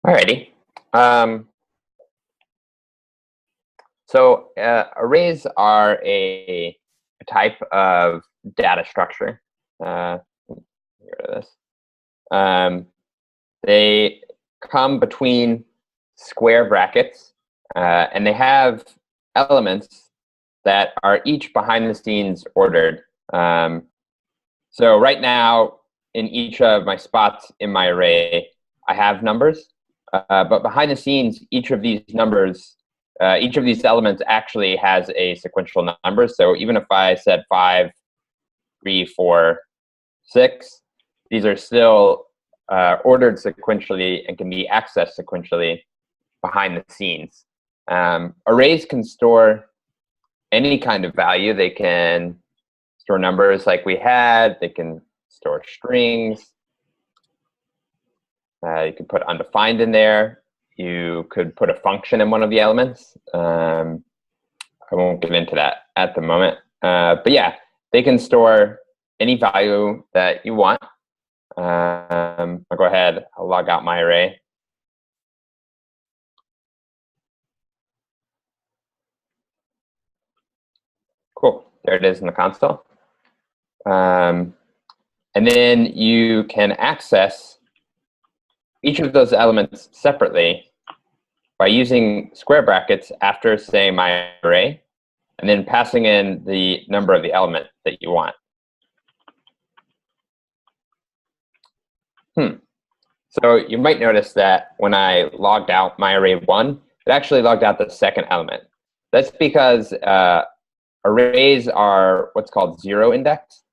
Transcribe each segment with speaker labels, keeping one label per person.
Speaker 1: Alrighty. Um, Arrays are a type of data structure. Get rid of this. They come between square brackets, and they have elements that are each behind the scenes ordered. So right now, in each of my spots in my array, I have numbers. But behind the scenes, each of these numbers, each of these elements actually has a sequential number. So even if I said 5, 3, 4, 6, these are still ordered sequentially and can be accessed sequentially behind the scenes. Arrays can store any kind of value. They can store numbers like we had. They can store strings. You could put undefined in there. You could put a function in one of the elements. I won't get into that at the moment. But yeah, they can store any value that you want. I'll go ahead. I'll log out my array. Cool. There it is in the console. And then you can access each of those elements separately by using square brackets after, say, my array, and then passing in the number of the element that you want. So you might notice that when I logged out my array 1, it actually logged out the second element. That's because arrays are what's called zero index.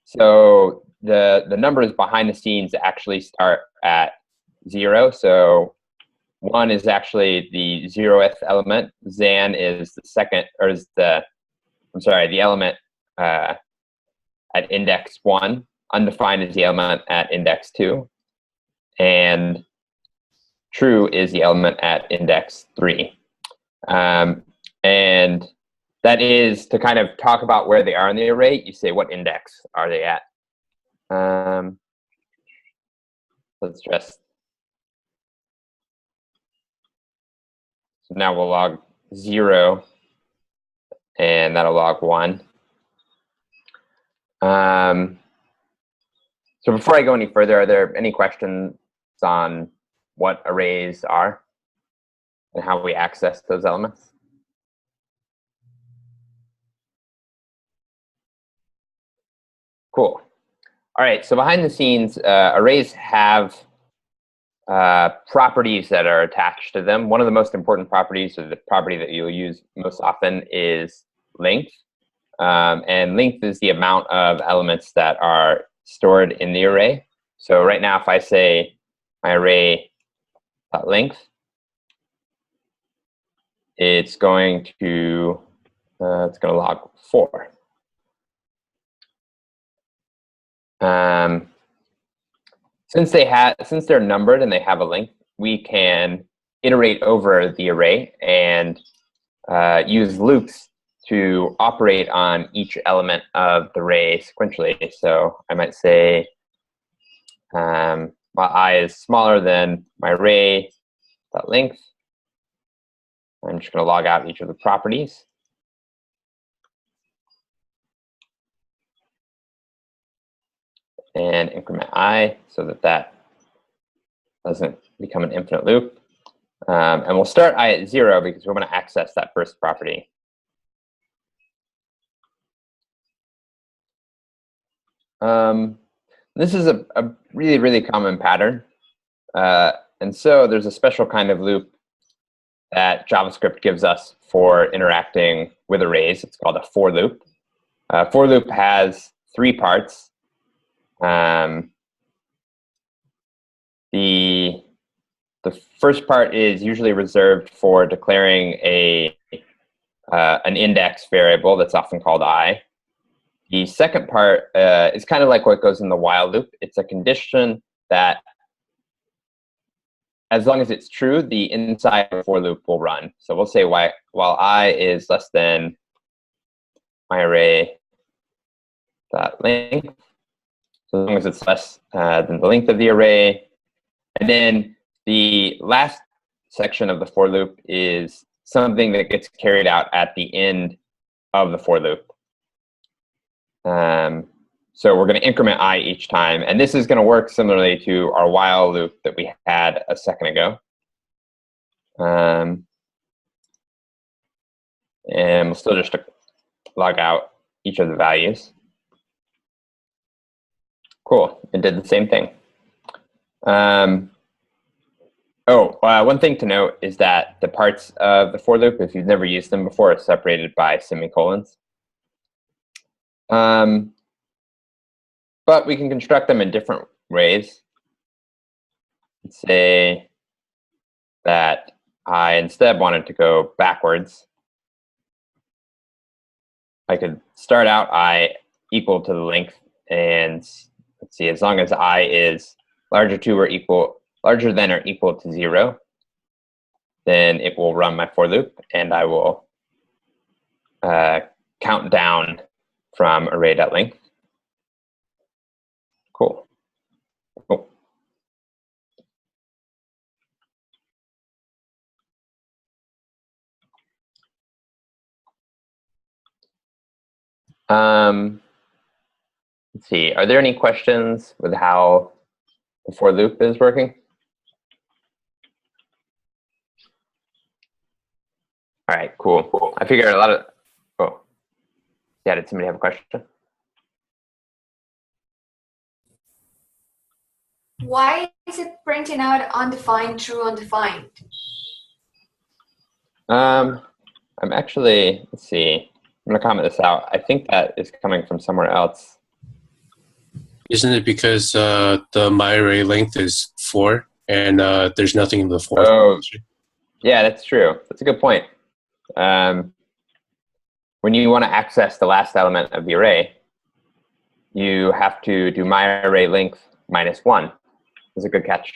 Speaker 1: So the numbers behind the scenes actually start at 0. So 1 is actually the 0th element. Zan is the second, or is the, I'm sorry, the element at index 1. Undefined is the element at index 2. And true is the element at index 3. And that is to kind of talk about where they are in the array. You say, what index are they at? Let's just. So now we'll log 0, and that'll log 1. So before I go any further, are there any questions on what arrays are and how we access those elements? Cool. All right, so behind the scenes, arrays have properties that are attached to them. One of the most important properties, or the property that you'll use most often, is length. And length is the amount of elements that are stored in the array. So right now, if I say my array.length, it's going to log 4. Since they're numbered and they have a length, we can iterate over the array and use loops to operate on each element of the array sequentially. So I might say, while I is smaller than my array.length, I'm just going to log out each of the properties. And increment I so that doesn't become an infinite loop. And we'll start I at 0 because we're going to access that first property. This is a really, really common pattern. And so there's a special kind of loop that JavaScript gives us for interacting with arrays. It's called a for loop. For loop has 3 parts. The first part is usually reserved for declaring an index variable that's often called I. The second part is kind of like what goes in the while loop. It's a condition that, as long as it's true, the inside for loop will run. So we'll say while I is less than my array dot length. So as long as it's less than the length of the array. And then The last section of the for loop is something that gets carried out at the end of the for loop. So we're going to increment I each time, and this is going to work similarly to our while loop that we had a second ago. And we'll still just log out each of the values. Cool, it did the same thing. One thing to note is that the parts of the for loop, if you've never used them before, are separated by semicolons. But we can construct them in different ways. Let's say that I instead wanted to go backwards. I could start out I equal to the length, and let's see, as long as I is larger than or equal to 0, then it will run my for loop, and I will count down from array.length. Cool. Cool. Let's see, are there any questions with how the for loop is working? All right, cool. I figured a lot of, yeah, did somebody have a question?
Speaker 2: Why is it printing out undefined, true, undefined?
Speaker 1: I'm actually, let's see, I'm going to comment this out. I think that is coming from somewhere else.
Speaker 3: Isn't it because the myArray length is 4 and there's nothing in the 4?
Speaker 1: Oh, yeah, that's true. That's a good point. When you want to access the last element of the array, you have to do myArray length -1. That's a good catch.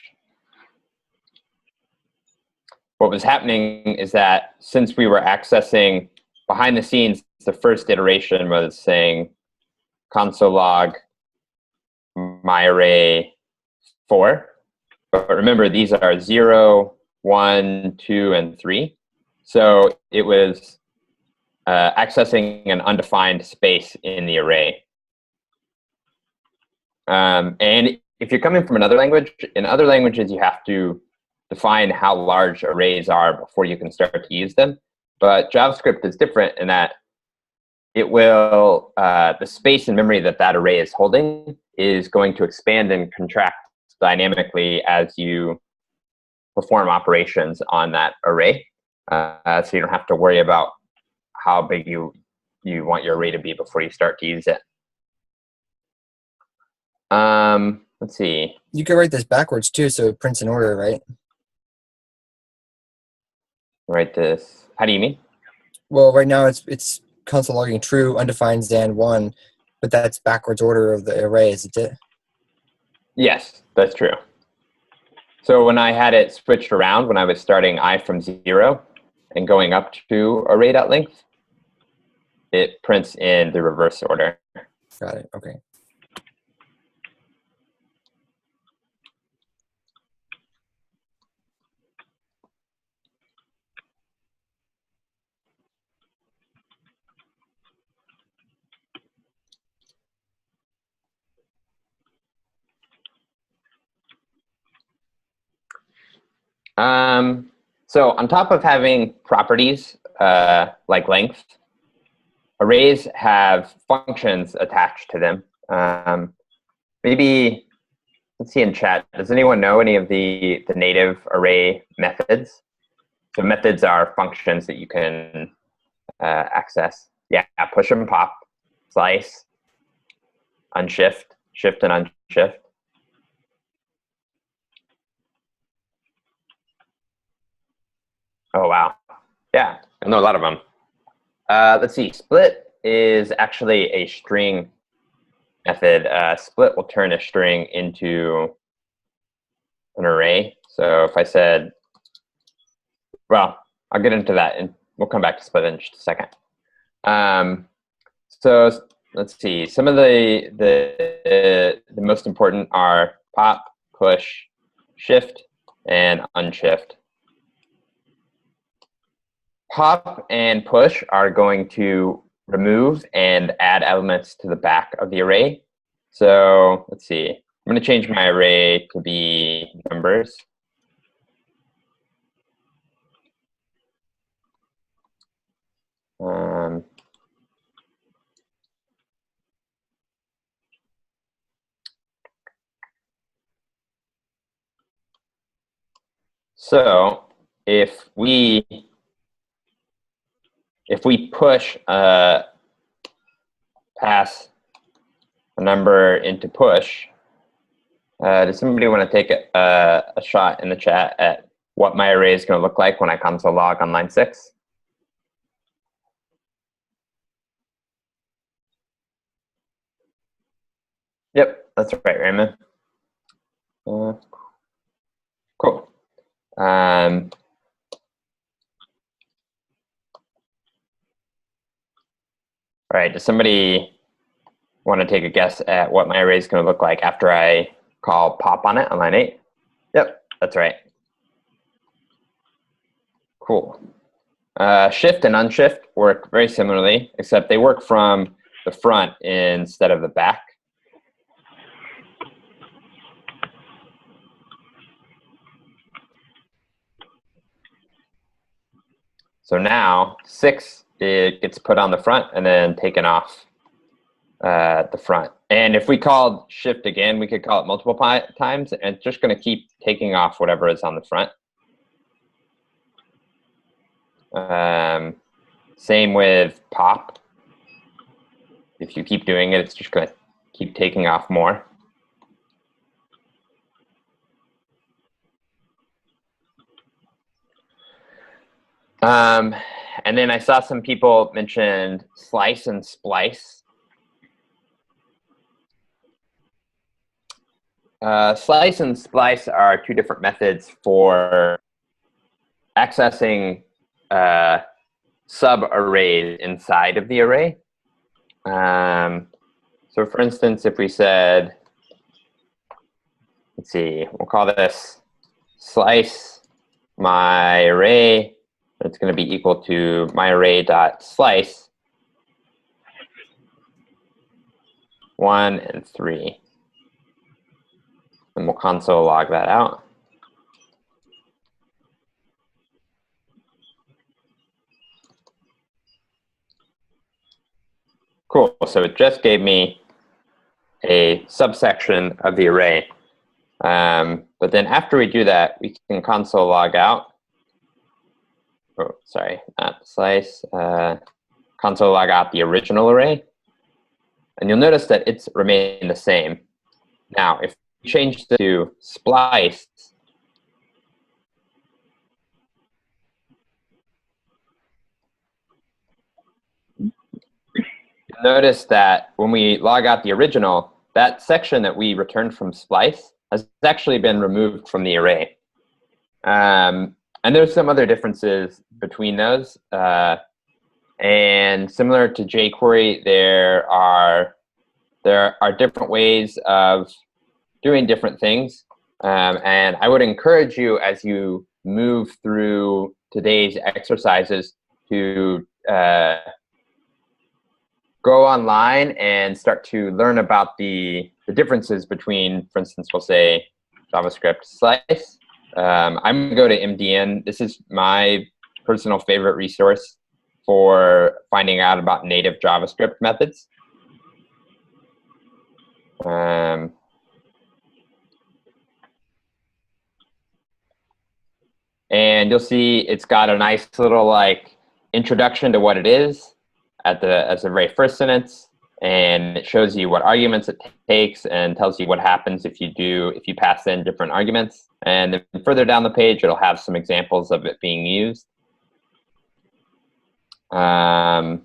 Speaker 1: What was happening is that since we were accessing behind the scenes, the first iteration was saying console log myArray 4. But remember, these are 0, 1, 2, and 3. So it was accessing an undefined space in the array. And if you're coming from another language, in other languages, you have to define how large arrays are before you can start to use them. But JavaScript is different in that it will, the space in memory that that array is holding is going to expand and contract dynamically as you perform operations on that array. So you don't have to worry about how big you want your array to be before you start to use it. Let's see.
Speaker 4: You could write this backwards too, so it prints in order, right?
Speaker 1: Write this. How do you mean?
Speaker 4: Well, right now it's console logging true, undefined, Zan 1, but that's backwards order of the array, isn't it?
Speaker 1: Yes, that's true. So when I had it switched around, when I was starting I from 0 and going up to array.length, it prints in the reverse order.
Speaker 4: Got it. Okay.
Speaker 1: So on top of having properties like length, arrays have functions attached to them. Maybe, let's see in chat, does anyone know any of the native array methods? So methods are functions that you can access. Yeah, push and pop, slice, unshift, shift and unshift. Oh, wow. Yeah, I know a lot of them. Let's see. Split is actually a string method. Split will turn a string into an array. So if I said, well, I'll get into that, and we'll come back to split in just a second. So let's see. Some of the most important are pop, push, shift, and unshift. Pop and push are going to remove and add elements to the back of the array. So let's see. I'm going to change my array to be numbers. So if we push pass a number into push, does somebody want to take a shot in the chat at what my array is going to look like when I console log on line 6? Yep, that's right, Raymond. Cool. All right, does somebody want to take a guess at what my array is going to look like after I call pop on it on line 8? Yep, that's right. Cool. Shift and unshift work very similarly, except they work from the front instead of the back. So now 6, it gets put on the front and then taken off the front. And if we called shift again, we could call it multiple times, and it's just going to keep taking off whatever is on the front. Same with pop. If you keep doing it, it's just going to keep taking off more. And then I saw some people mention slice and splice. Slice and splice are two different methods for accessing sub-arrays inside of the array. So for instance, if we said, let's see, we'll call this slice my array. It's going to be equal to my array.slice 1 and 3. And we'll console log that out. Cool. So it just gave me a subsection of the array. But then after we do that, we can console log out. Oh, sorry, not slice. Console log out the original array. And you'll notice that it's remained the same. Now, if we change to splice, notice that when we log out the original, that section that we returned from splice has actually been removed from the array. And there's some other differences between those. And similar to jQuery, there are different ways of doing different things. And I would encourage you, as you move through today's exercises, to go online and start to learn about the differences between, for instance, we'll say JavaScript slice. I'm going to go to MDN. This is my personal favorite resource for finding out about native JavaScript methods. And you'll see it's got a nice little like introduction to what it is as the very first sentence, and it shows you what arguments it takes and tells you what happens if you pass in different arguments. And then further down the page, it'll have some examples of it being used. And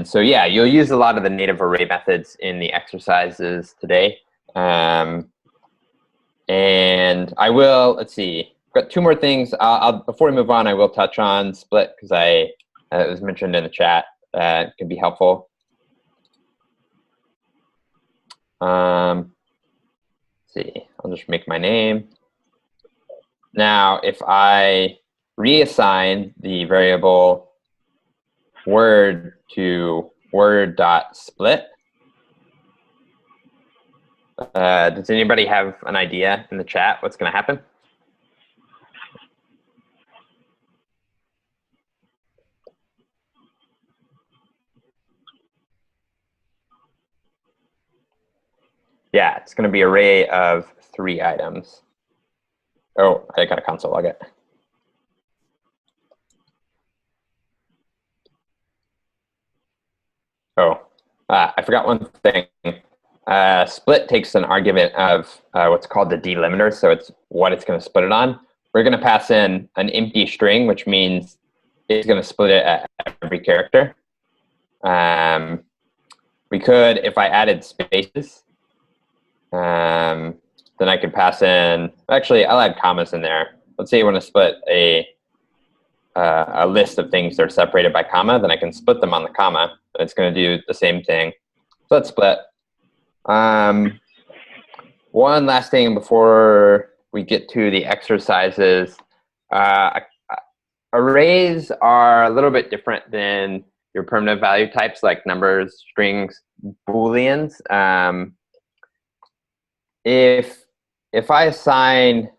Speaker 1: so yeah, you'll use a lot of the native array methods in the exercises today. And I will, let's see, I've got two more things. Before we move on, I will touch on split because it was mentioned in the chat. It can be helpful. see, I'll just make my name. Now, if I reassign the variable word to word.split, does anybody have an idea in the chat what's going to happen? Yeah, it's going to be an array of 3 items. Oh, I got to console log it. Oh, I forgot one thing. Split takes an argument of what's called the delimiter, so it's what it's going to split it on. We're going to pass in an empty string, which means it's going to split it at every character. We could, if I added spaces, then I could pass in, actually, I'll add commas in there. Let's say you want to split a list of things that are separated by comma, then I can split them on the comma. It's going to do the same thing. So let's split. One last thing before we get to the exercises. Arrays are a little bit different than your permanent value types like numbers, strings, booleans. If I assign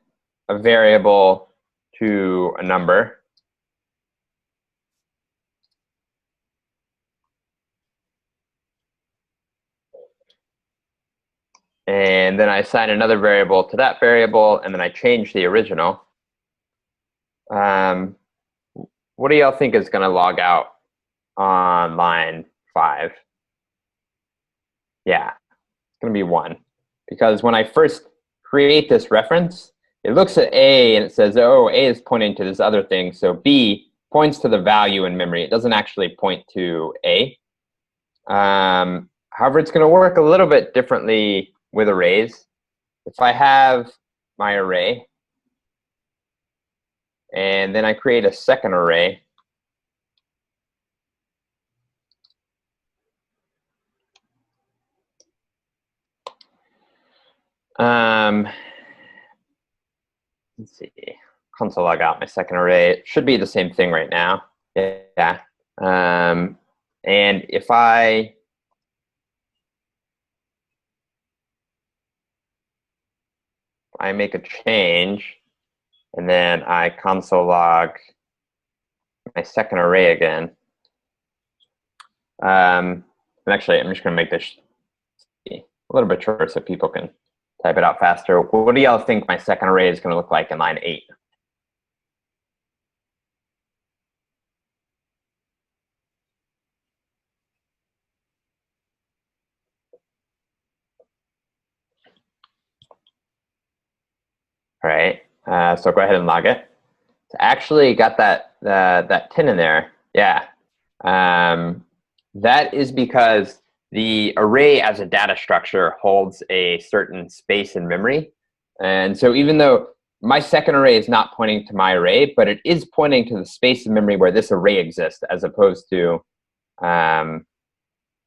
Speaker 1: a variable to a number, and then I assign another variable to that variable, and then I change the original, what do y'all think is going to log out on line 5? Yeah, it's going to be 1. Because when I first create this reference, it looks at A and it says, oh, A is pointing to this other thing. So B points to the value in memory. It doesn't actually point to A. However, it's going to work a little bit differently with arrays. If I have my array, and then I create a second array, let's see, console log out my second array. It should be the same thing right now. Yeah. And if I make a change, and then I console log my second array again. And actually, I'm just going to make this a little bit shorter so people can type it out faster. What do y'all think my second array is going to look like in line 8? All right, so go ahead and log it. It's actually got that 10 in there. Yeah, that is because the array as a data structure holds a certain space in memory. And so even though my second array is not pointing to my array, but it is pointing to the space in memory where this array exists, as opposed to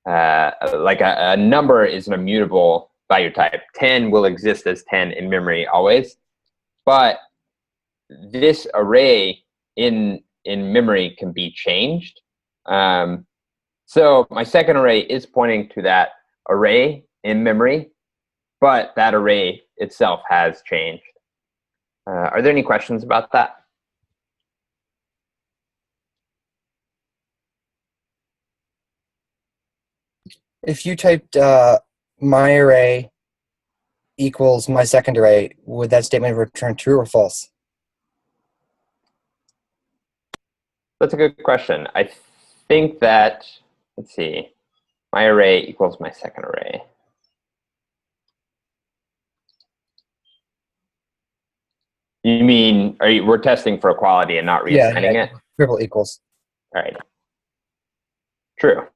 Speaker 1: like a number is an immutable value type. 10 will exist as 10 in memory always. But this array in memory can be changed. So my second array is pointing to that array in memory, but that array itself has changed. Are there any questions about that?
Speaker 4: If you typed my array equals my second array, would that statement return true or false?
Speaker 1: That's a good question. I think that, let's see, my array equals my second array. You mean, we're testing for equality and not reassigning it?
Speaker 4: Triple equals.
Speaker 1: All right. True.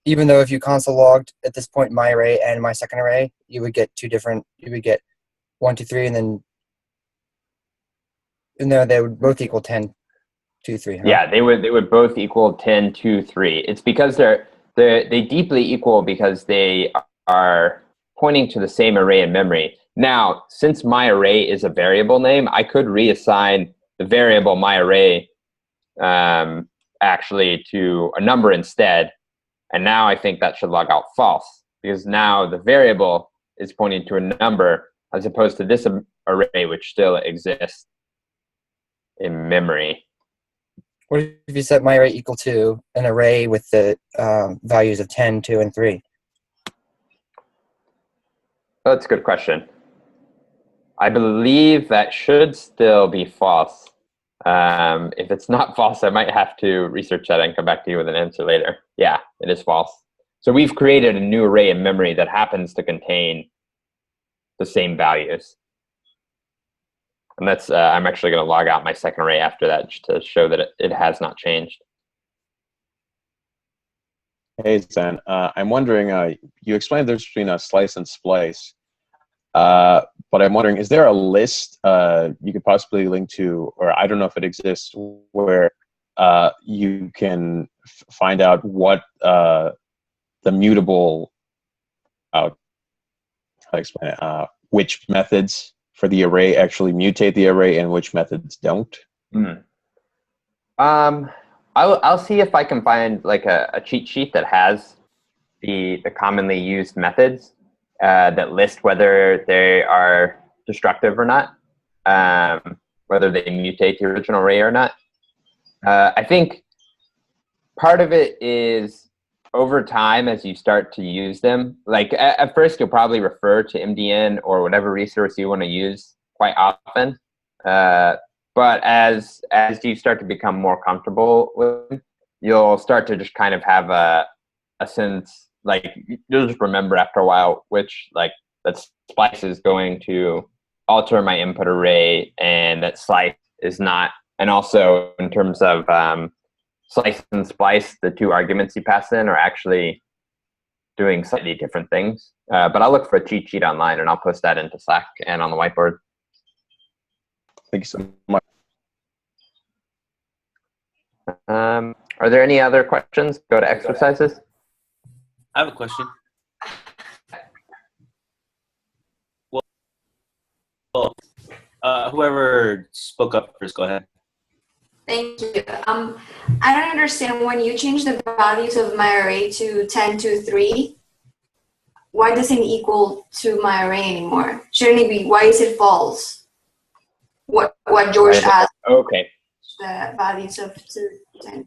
Speaker 4: Even though if you console logged at this point my array and my second array, you would get two different, you would get 1, 2, 3, and then they would both equal 10. 2, 3. Huh?
Speaker 1: Yeah, they would both equal 10, 2, 3. It's because they deeply equal because they are pointing to the same array in memory. Now, since my array is a variable name, I could reassign the variable my array actually to a number instead. And now I think that should log out false, because now the variable is pointing to a number as opposed to this array, which still exists in memory.
Speaker 4: What if you set my array equal to an array with the values of 10, 2, and 3?
Speaker 1: Oh, that's a good question. I believe that should still be false. If it's not false, I might have to research that and come back to you with an answer later. Yeah, it is false. So we've created a new array in memory that happens to contain the same values. And that's, I'm actually going to log out my second array after that just to show that it has not changed.
Speaker 5: Hey, Zen. I'm wondering, you explained the difference between a slice and splice. But I'm wondering, is there a list you could possibly link to, or I don't know if it exists, where you can find out what the mutable, how to explain it, which methods for the array actually mutate the array and which methods don't?
Speaker 1: I'll see if I can find like a cheat sheet that has the commonly used methods that list whether they are destructive or not, whether they mutate the original array or not. I think part of it is over time as you start to use them. Like at first, you'll probably refer to MDN or whatever resource you want to use quite often. But as you start to become more comfortable with them, you'll start to just kind of have a sense, like you'll just remember after a while which, like, that splice is going to alter my input array and that slice is not. And also in terms of slice and splice, the two arguments you pass in are actually doing slightly different things. But I'll look for a cheat sheet online and I'll post that into Slack and on the whiteboard.
Speaker 5: Thank you so much.
Speaker 1: Are there any other questions? Go to exercises.
Speaker 6: I have a question. Well, whoever spoke up first, go ahead.
Speaker 2: Thank you. I don't understand, when you change the values of my array to 10 to 3, why doesn't it equal to my array anymore? Shouldn't it be, why is it false? What George asked.
Speaker 1: Okay.
Speaker 2: The values of 2 to 10.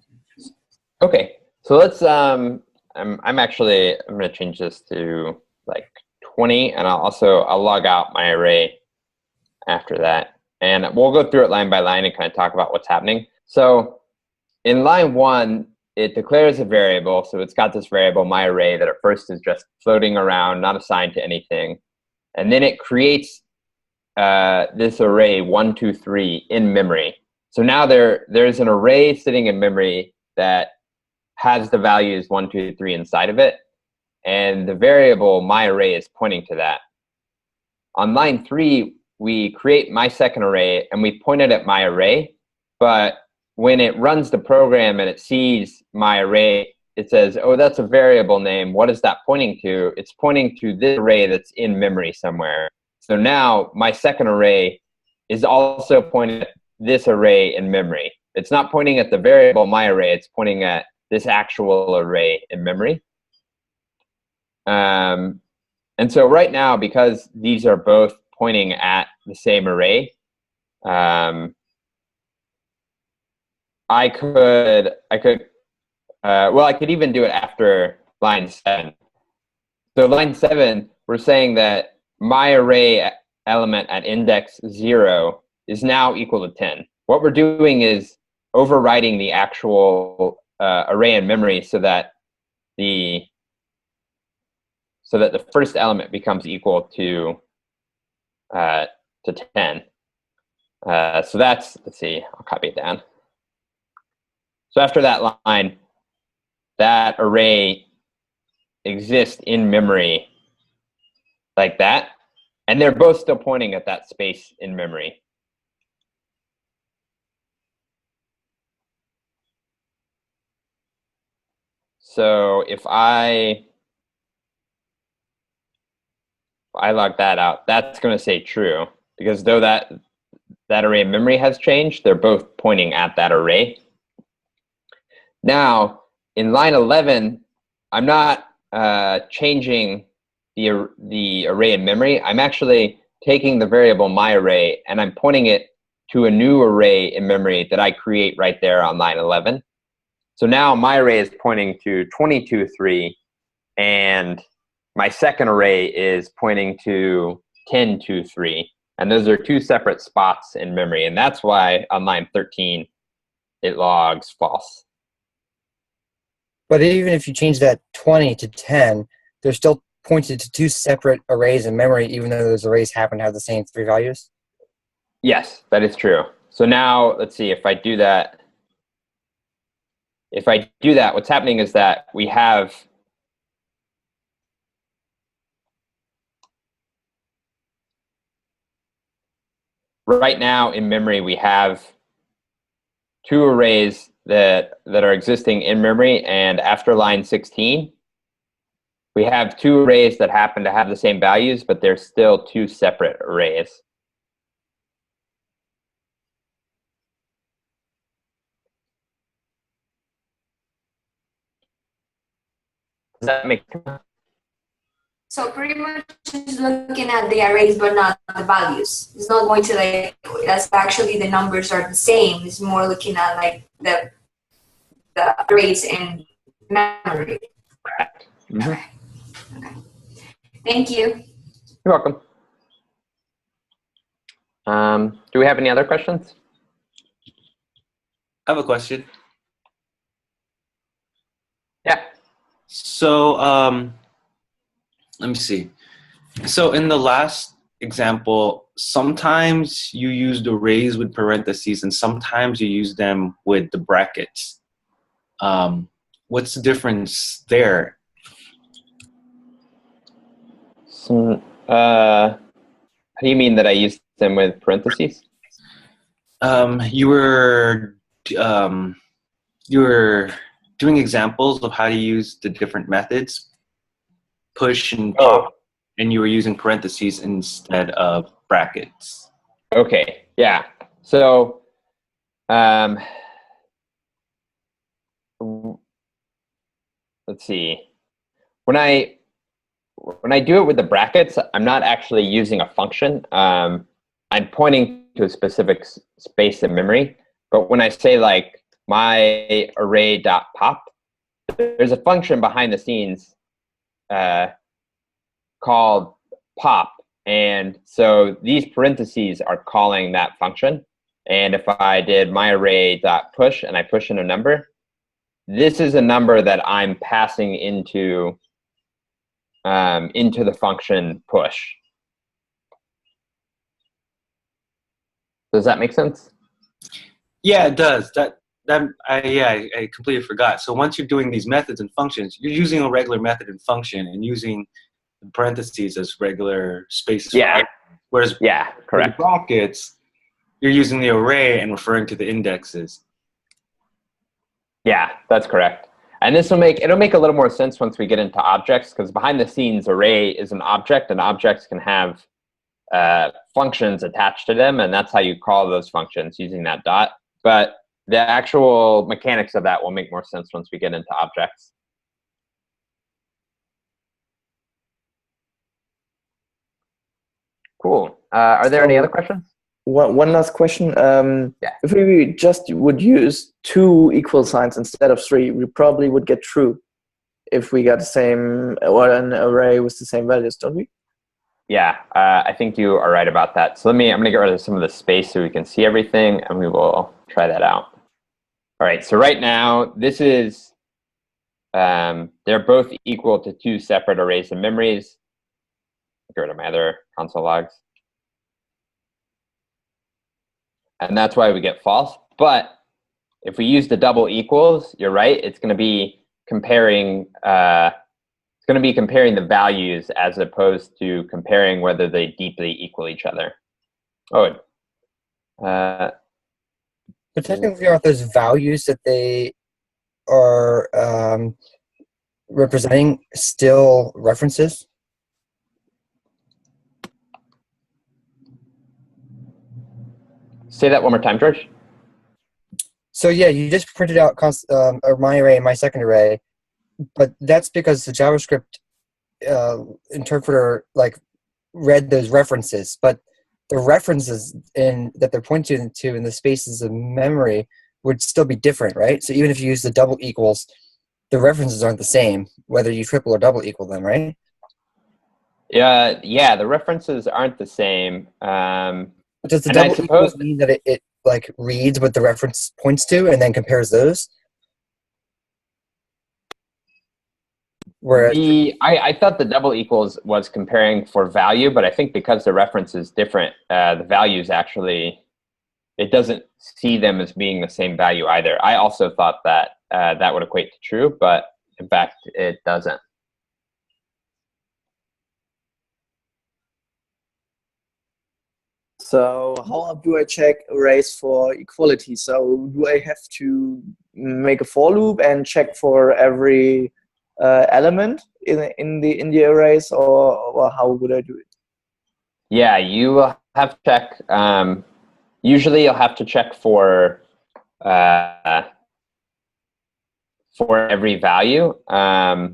Speaker 1: Okay. So let's I'm going to change this to like 20, and I'll log out my array after that. And we'll go through it line by line and kind of talk about what's happening. So in line 1, it declares a variable. So it's got this variable, my array, that at first is just floating around, not assigned to anything. And then it creates this array 1, 2, 3 in memory. So now there's an array sitting in memory that has the values 1, 2, 3 inside of it. And the variable my array is pointing to that. On line 3, we create my second array and we point it at my array. But when it runs the program and it sees my array, it says, oh, that's a variable name. What is that pointing to? It's pointing to this array that's in memory somewhere. So now my second array is also pointing at this array in memory. It's not pointing at the variable my array. It's pointing at this actual array in memory. And so right now, because these are both pointing at the same array, I could even do it after line 7. So line 7, we're saying that my array element at index 0 is now equal to 10. What we're doing is overriding the actual array in memory so that the first element becomes equal to 10. So that's, let's see, I'll copy it down. So after that line, that array exists in memory like that, and they're both still pointing at that space in memory. So if I log that out, that's going to say true, because though that array of memory has changed, they're both pointing at that array. Now, in line 11, I'm not changing the array in memory. I'm actually taking the variable myArray and I'm pointing it to a new array in memory that I create right there on line 11. So now my array is pointing to 22.3, and my second array is pointing to 10.2.3. And those are two separate spots in memory. And that's why on line 13, it logs false.
Speaker 4: But even if you change that 20 to 10, they're still pointed to two separate arrays in memory, even though those arrays happen to have the same three values?
Speaker 1: Yes, that is true. So now, let's see, if I do that, what's happening is that we have right now in memory, we have two arrays that are existing in memory, and after line 16, we have two arrays that happen to have the same values, but they're still two separate arrays. Does that make sense?
Speaker 2: So pretty much just looking at the arrays but not the values. It's not going to like, that's actually the numbers are the same. It's more looking at like the arrays in memory.
Speaker 1: Correct. Mm-hmm.
Speaker 2: Okay. Thank you.
Speaker 1: You're welcome. Do we have any other questions?
Speaker 6: I have a question.
Speaker 1: Yeah.
Speaker 6: So let me see. So in the last example, sometimes you used arrays with parentheses and sometimes you use them with the brackets. What's the difference there?
Speaker 1: So, how do you mean that I used them with parentheses?
Speaker 6: You were doing examples of how to use the different methods, push and pop, and you were using parentheses instead of brackets.
Speaker 1: Okay, yeah. So, let's see. When I do it with the brackets, I'm not actually using a function. I'm pointing to a specific space in memory. But when I say like my array.pop, there's a function behind the scenes called pop. And so these parentheses are calling that function. And if I did my array.push and I push in a number, this is a number that I'm passing into the function push. Does that make sense?
Speaker 6: Yeah, it does. I completely forgot. So once you're doing these methods and functions, you're using a regular method and function and using parentheses as regular spaces.
Speaker 1: Yeah.
Speaker 6: Whereas
Speaker 1: Yeah, correct.
Speaker 6: with brackets, you're using the array and referring to the indexes.
Speaker 1: Yeah, that's correct. And it'll make a little more sense once we get into objects, because behind the scenes, array is an object, and objects can have functions attached to them, and that's how you call those functions, using that dot. But the actual mechanics of that will make more sense once we get into objects. Cool. Are there any other questions?
Speaker 7: One last question.
Speaker 1: Yeah.
Speaker 7: If we just would use 2 equal signs instead of 3, we probably would get true if we got the same, or an array with the same values, don't we?
Speaker 1: Yeah, I think you are right about that. So I'm going to get rid of some of the space so we can see everything, and we will try that out. All right, so right now, this is, they're both equal to 2 separate arrays of memories. Get rid of my other console logs. And that's why we get false. But if we use the double equals, you're right, it's going to be comparing the values as opposed to comparing whether they deeply equal each other.
Speaker 4: But technically, aren't those values that they are representing still references?
Speaker 1: Say that one more time, George.
Speaker 4: So yeah, you just printed out my array and my second array, but that's because the JavaScript interpreter like read those references, but the references that they're pointing to in the spaces of memory would still be different, right? So even if you use the double equals, the references aren't the same, whether you triple or double equal them, right?
Speaker 1: Yeah, the references aren't the same.
Speaker 4: But does the
Speaker 1: And I
Speaker 4: double
Speaker 1: suppose
Speaker 4: equals mean that it like reads what the reference points to and then compares those? Whereas
Speaker 1: I thought the double equals was comparing for value, but I think because the reference is different, the values actually, it doesn't see them as being the same value either. I also thought that that would equate to true, but in fact, it doesn't.
Speaker 7: So how do I check arrays for equality? So do I have to make a for loop and check for every element in the arrays, or how would I do it?
Speaker 1: Yeah, you will have to check. Usually, you'll have to check for every value. I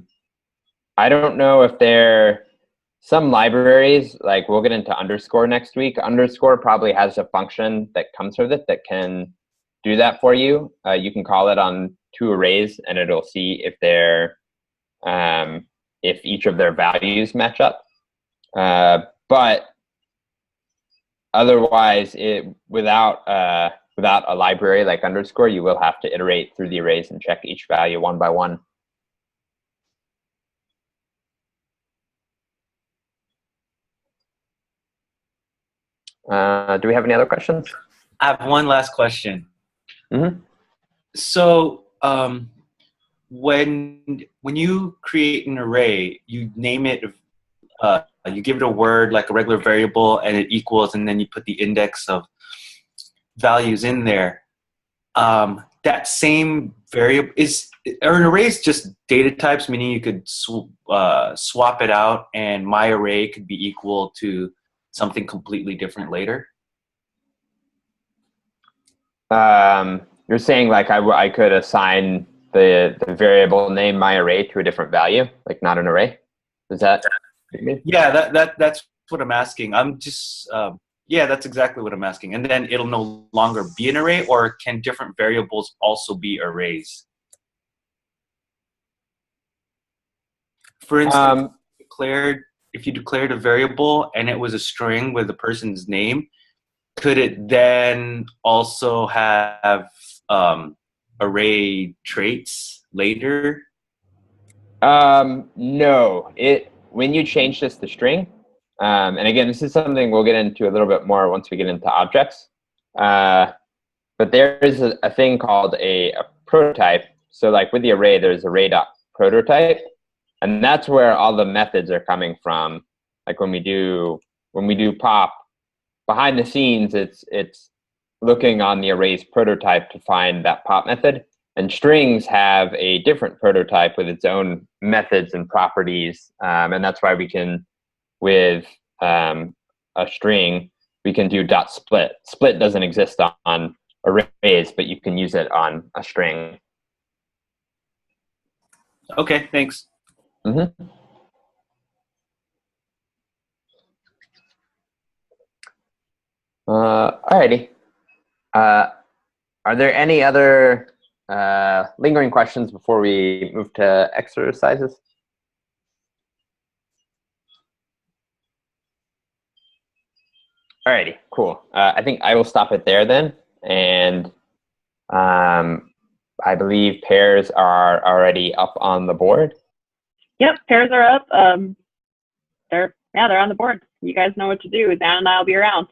Speaker 1: don't know if some libraries, like we'll get into underscore next week. Underscore probably has a function that comes with it that can do that for you. You can call it on two arrays, and it'll see if if each of their values match up. But otherwise, without a library like underscore, you will have to iterate through the arrays and check each value one by one. Do we have any other questions?
Speaker 6: I have one last question.
Speaker 1: Mm-hmm.
Speaker 6: So when you create an array, you name it, you give it a word like a regular variable, and it equals, and then you put the index of values in there. That same variable are an arrays just data types, meaning you could swap it out, and my array could be equal to something completely different later?
Speaker 1: You're saying like I could assign the variable name my array to a different value, like not an array? Is that what you mean?
Speaker 6: Yeah, that's what I'm asking. I'm just yeah, that's exactly what I'm asking. And then it'll no longer be an array, or can different variables also be arrays? For instance, if you declared a variable and it was a string with a person's name, could it then also have array traits later?
Speaker 1: No. When you change this to string, and again, this is something we'll get into a little bit more once we get into objects. But there is a thing called a prototype. So like with the array, there's array.prototype. And that's where all the methods are coming from. Like when we do pop, behind the scenes, it's looking on the array's prototype to find that pop method. And strings have a different prototype with its own methods and properties. And that's why we can, with a string, we can do .split. Split doesn't exist on arrays, but you can use it on a string.
Speaker 6: Okay, thanks.
Speaker 1: Mm-hmm. Alrighty. Are there any other lingering questions before we move to exercises? Alrighty, cool. I think I will stop it there then. And I believe pairs are already up on the board.
Speaker 8: Yep, pairs are up. They're on the board. You guys know what to do. Dan and I'll be around.